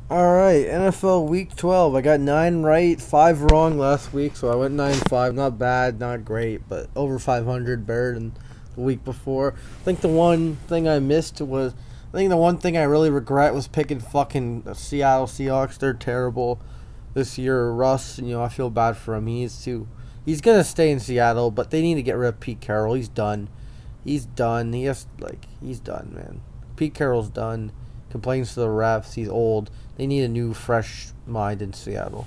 Alright, NFL Week 12. I got 9 right, 5 wrong last week, so I went 9-5. Not bad, not great, but over 500, better than the week before. I think the one thing I missed was, I think the one thing I really regret was picking fucking Seattle Seahawks. They're terrible this year. Russ, I feel bad for him. He's going to stay in Seattle, but they need to get rid of Pete Carroll. He's done. He's done. He's done, man. Pete Carroll's done. Complains to the refs. He's old. They need a new, fresh mind in Seattle.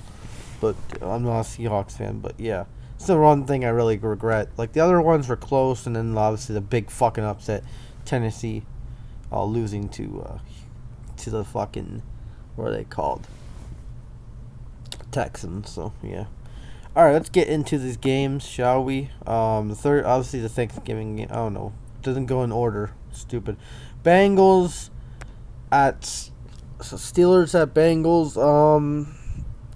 But I'm not a Seahawks fan. But yeah, it's the one thing I really regret. Like the other ones were close, and then obviously the big fucking upset, Tennessee, losing to the fucking, what are they called? Texans. So yeah. All right, let's get into these games, shall we? The third, obviously the Thanksgiving game. I don't know, doesn't go in order. Stupid. Bengals Steelers at Bengals.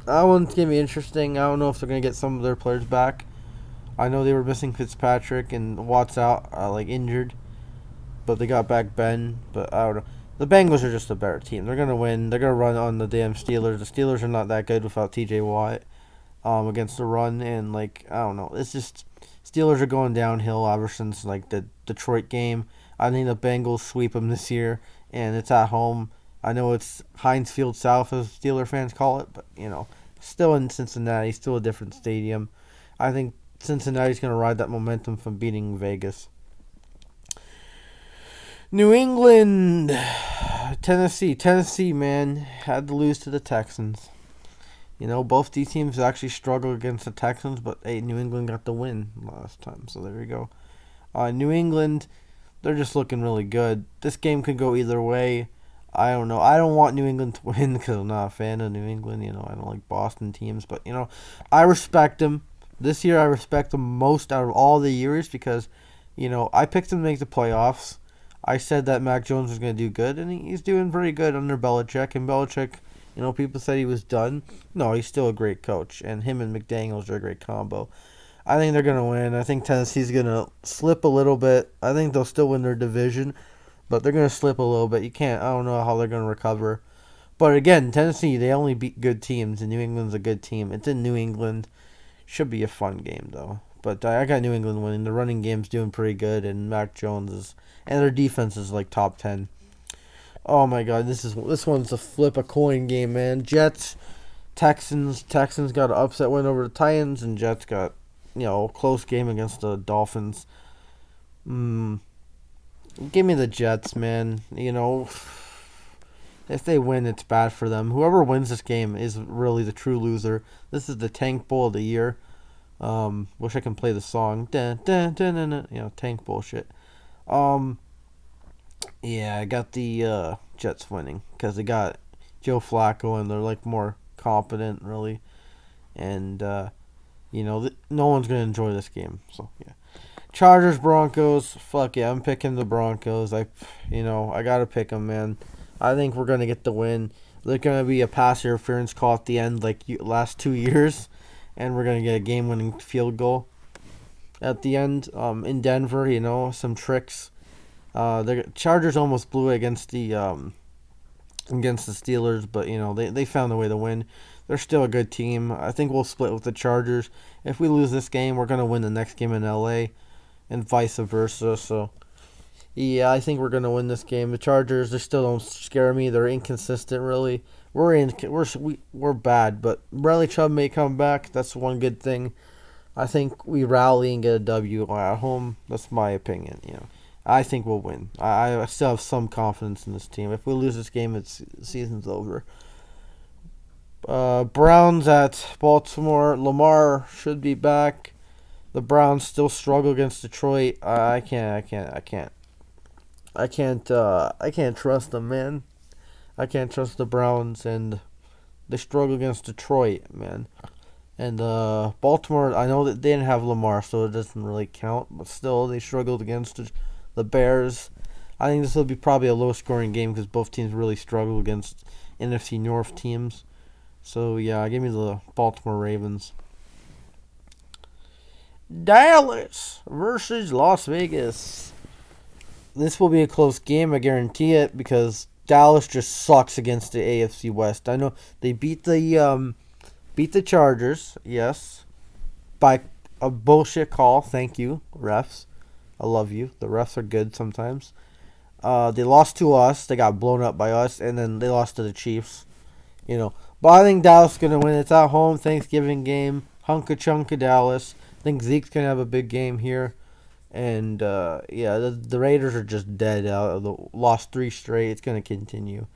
That one's gonna be interesting. I don't know if they're gonna get some of their players back. I know they were missing Fitzpatrick and Watt's out, injured, but they got back Ben. But I don't know. The Bengals are just a better team. They're gonna win. They're gonna run on the damn Steelers. The Steelers are not that good without T.J. Watt. Against the run, and I don't know. It's just Steelers are going downhill ever since the Detroit game. I think the Bengals sweep them this year, and it's at home. I know it's Heinz Field South, as Steeler fans call it, but still in Cincinnati, still a different stadium. I think Cincinnati's going to ride that momentum from beating Vegas. New England, Tennessee, man, had to lose to the Texans. Both these teams actually struggled against the Texans, but hey, New England got the win last time, so there you go. New England, they're just looking really good. This game could go either way. I don't know. I don't want New England to win because I'm not a fan of New England. I don't like Boston teams, but I respect them. This year, I respect them most out of all the years because, I picked them to make the playoffs. I said that Mac Jones was going to do good, and he's doing pretty good under Belichick. And Belichick, people said he was done. No, he's still a great coach, and him and McDaniels are a great combo. I think they're going to win. I think Tennessee's going to slip a little bit. I think they'll still win their division, but they're going to slip a little bit. I don't know how they're going to recover. But again, Tennessee, they only beat good teams, and New England's a good team. It's in New England. Should be a fun game, though. But I got New England winning. The running game's doing pretty good, and Mac Jones and their defense is top 10. Oh my God, this one's a flip a coin game, man. Jets, Texans got an upset win over the Titans, and Jets got a close game against the Dolphins. Give me the Jets, man. If they win, it's bad for them. Whoever wins this game is really the true loser. This is the Tank Bowl of the year. Wish I can play the song. Dun, dun, dun, dun, dun. Tank bullshit. Yeah, I got the Jets winning because they got Joe Flacco and they're more competent, really, and no one's gonna enjoy this game. So yeah, Chargers Broncos. Fuck yeah, I'm picking the Broncos. I gotta pick them, man. I think we're gonna get the win. There's gonna be a pass interference call at the end, last 2 years, and we're gonna get a game-winning field goal at the end. In Denver, some tricks. The Chargers almost blew it against the Steelers, but they found a way to win. They're still a good team. I think we'll split with the Chargers. If we lose this game, we're gonna win the next game in LA, and vice versa. So yeah, I think we're gonna win this game. The Chargers, they still don't scare me. They're inconsistent, really. We're bad, but Bradley Chubb may come back. That's one good thing. I think we rally and get a W at home. That's my opinion. I think we'll win. I still have some confidence in this team. If we lose this game, the season's over. Browns at Baltimore. Lamar should be back. The Browns still struggle against Detroit. I can't trust them, man. I can't trust the Browns, and they struggle against Detroit, man. And Baltimore, I know that they didn't have Lamar, so it doesn't really count. But still, they struggled against the Bears. I think this will be probably a low-scoring game because both teams really struggle against NFC North teams. So, yeah, give me the Baltimore Ravens. Dallas versus Las Vegas. This will be a close game, I guarantee it, because Dallas just sucks against the AFC West. I know they beat the Chargers, yes, by a bullshit call. Thank you, refs. I love you. The refs are good sometimes. They lost to us. They got blown up by us, and then they lost to the Chiefs. But I think Dallas is gonna win. It's at home, Thanksgiving game. Hunka chunka Dallas. I think Zeke's gonna have a big game here. And yeah, the Raiders are just dead out. Lost 3 straight. It's gonna continue.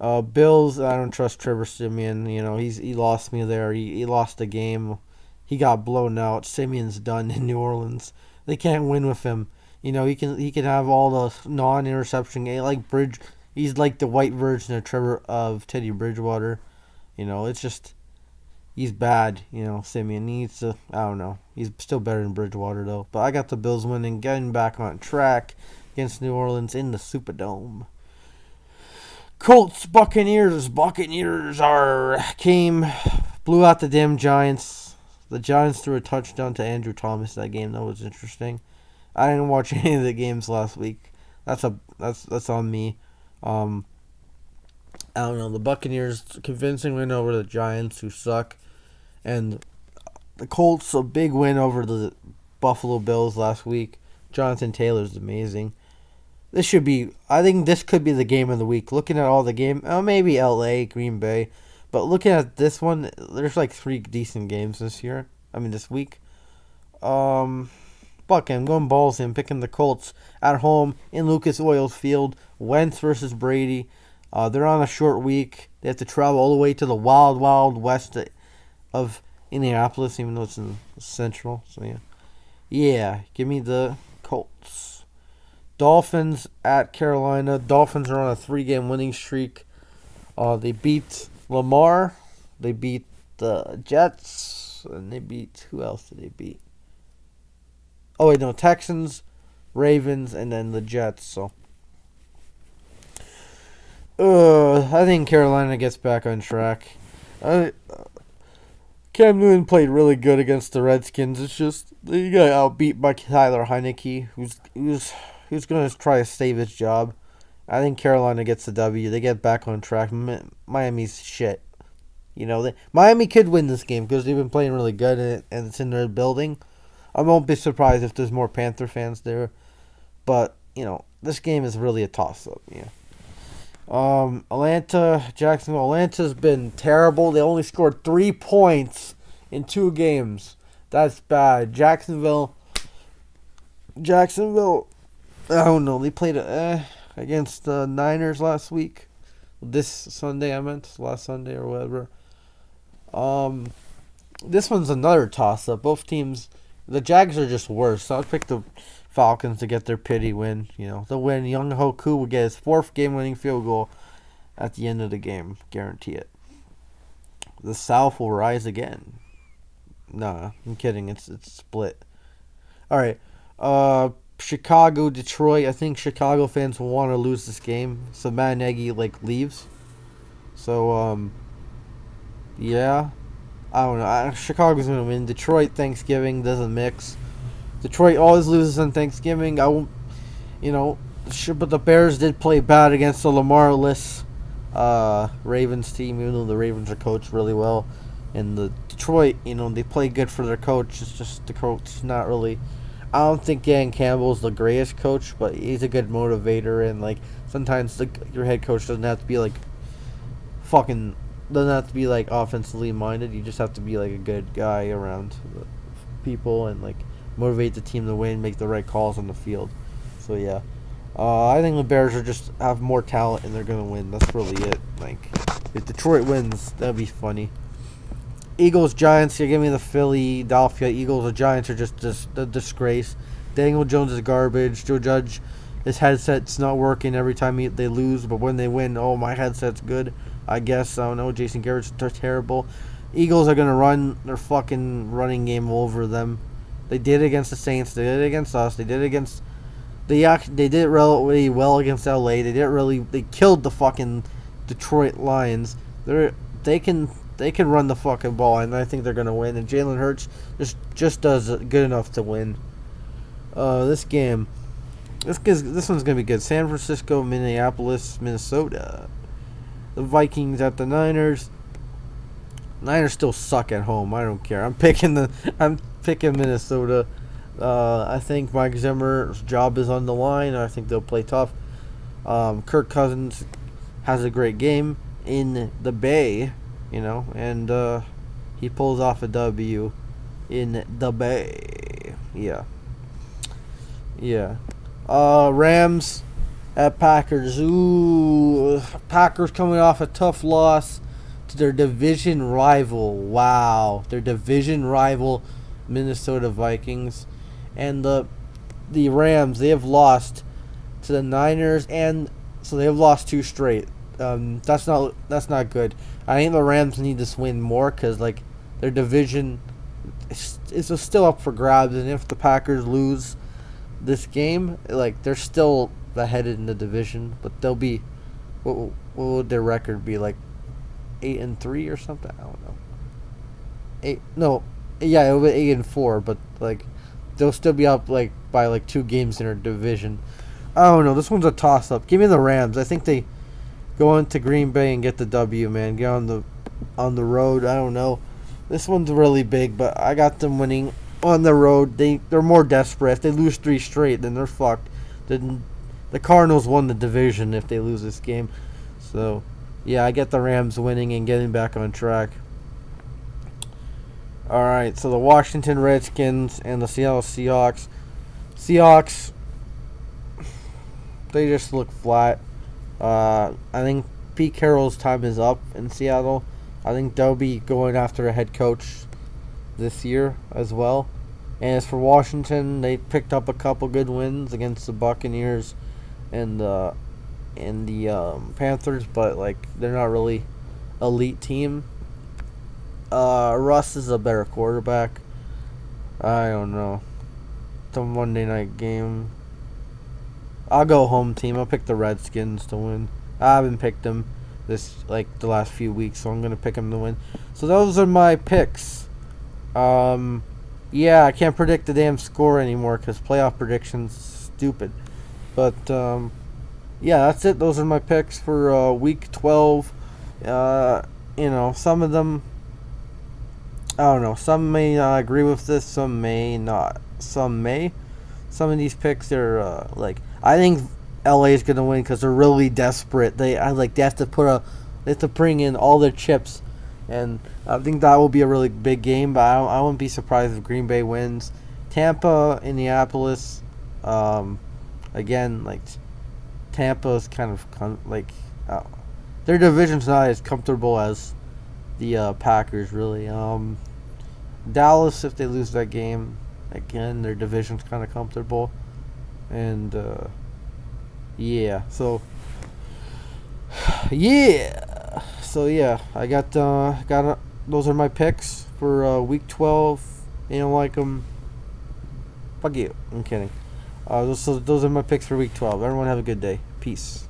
Bills, I don't trust Trevor Siemian. He lost me there. He lost the game. He got blown out. Simeon's done in New Orleans. They can't win with him. He can have all the non-interception game like Bridge. He's like the white version of Teddy Bridgewater. It's just he's bad. Simeon needs to. I don't know. He's still better than Bridgewater though. But I got the Bills winning, getting back on track against New Orleans in the Superdome. Colts, Buccaneers. Buccaneers blew out the damn Giants. The Giants threw a touchdown to Andrew Thomas that game. That was interesting. I didn't watch any of the games last week. That's on me. I don't know. The Buccaneers convincing win over the Giants, who suck, and the Colts a big win over the Buffalo Bills last week. Jonathan Taylor's amazing. I think this could be the game of the week. Looking at all the game, maybe LA, Green Bay, but looking at this one, there's like 3 decent games this week. I'm going balls in, picking the Colts at home in Lucas Oil Field. Wentz versus Brady. They're on a short week. They have to travel all the way to the wild, wild west of Indianapolis, even though it's in Central. So yeah. Yeah, give me the Colts. Dolphins at Carolina. Dolphins are on a 3-game winning streak. They beat Lamar. They beat the Jets. And they beat... Who else did they beat? Oh, wait, no. Texans, Ravens, and then the Jets. So, I think Carolina gets back on track. Cam Newton played really good against the Redskins. It's just they got outbeat by Tyler Heineke, who's going to try to save his job. I think Carolina gets the W. They get back on track. Miami's shit. Miami could win this game because they've been playing really good and it's in their building. I won't be surprised if there's more Panther fans there. But, this game is really a toss-up. Yeah. Atlanta, Jacksonville. Atlanta's been terrible. They only scored 3 points in 2 games. That's bad. Jacksonville, I don't know. They played against the Niners last week. This Sunday, last Sunday or whatever. This one's another toss-up. Both teams, the Jags are just worse. So I'll pick the Falcons to get their pity win. They'll win. Young Hoku will get his 4th game-winning field goal at the end of the game. Guarantee it. The South will rise again. Nah, I'm kidding. It's split. All right. Chicago, Detroit. I think Chicago fans will want to lose this game. So Matt Nagy leaves. So yeah. I don't know. Chicago's gonna win. Detroit, Thanksgiving doesn't mix. Detroit always loses on Thanksgiving. But the Bears did play bad against the Lamar-less Ravens team, even though the Ravens are coached really well. And the Detroit, they play good for their coach. It's just the coach not really. I don't think Dan Campbell's the greatest coach, but he's a good motivator. And sometimes your head coach doesn't have to be offensively minded. You just have to be a good guy around people and motivate the team to win, make the right calls on the field. So yeah, I think the Bears have more talent and they're gonna win. That's really it. If Detroit wins, that'd be funny. Eagles, Giants. You give me the Philadelphia Eagles. The Giants are just a disgrace. Daniel Jones is garbage. Joe Judge, his headset's not working every time they lose, but when they win, oh, my headset's good. I guess. I don't know. Jason Garrett's terrible. Eagles are going to run their fucking running game over them. They did it against the Saints. They did it against us. They did it against... They did it really well against LA. They killed the fucking Detroit Lions. They can run the fucking ball, and I think they're going to win. And Jalen Hurts just does good enough to win this game. This one's gonna be good. San Francisco, Minneapolis, Minnesota. The Vikings at the Niners. Niners still suck at home. I don't care. I'm picking Minnesota. I think Mike Zimmer's job is on the line. I think they'll play tough. Kirk Cousins has a great game in the Bay, and he pulls off a W in the Bay. Yeah. Rams at Packers. Ooh, Packers coming off a tough loss to their division rival. Wow, their division rival, Minnesota Vikings, and the Rams. They have lost to the Niners, and so they have lost 2 straight. That's not good. I think the Rams need this win more because their division is still up for grabs, and if the Packers lose this game, they're still ahead in the division, but they'll be what would their record be, 8-3 or something? I don't know. It'll be 8-4, but they'll still be up by 2 games in their division. I don't know. This one's a toss up. Give me the Rams. I think they go into Green Bay and get the W, man. Get on the road. I don't know. This one's really big, but I got them winning on the road. They're more desperate. If they lose 3 straight, then they're fucked. Then the Cardinals won the division if they lose this game. So, yeah, I get the Rams winning and getting back on track. All right, so the Washington Redskins and the Seattle Seahawks. Seahawks, they just look flat. I think Pete Carroll's time is up in Seattle. I think they'll be going after a head coach this year as well. And as for Washington, they picked up a couple good wins against the Buccaneers and the Panthers, but they're not really elite team. Russ is a better quarterback. I don't know. It's a Monday night game. I'll go home team. I'll pick the Redskins to win. I haven't picked them the last few weeks, so I'm gonna pick them to win. So those are my picks. Yeah, I can't predict the damn score anymore because playoff predictions stupid. But yeah, that's it. Those are my picks for week 12. Some of them, I don't know. Some may agree with this. Some may not. Some may. Some of these picks are I think LA is gonna win because they're really desperate. They have to bring in all their chips, and I think that will be a really big game. But I wouldn't be surprised if Green Bay wins. Tampa, Indianapolis, again Tampa is kind of their division's not as comfortable as the Packers really. Dallas, if they lose that game, again their division's kind of comfortable. And yeah, so I got those are my picks for week 12. You don't like them? Fuck you. I'm kidding. Those are my picks for week 12. Everyone have a good day. Peace.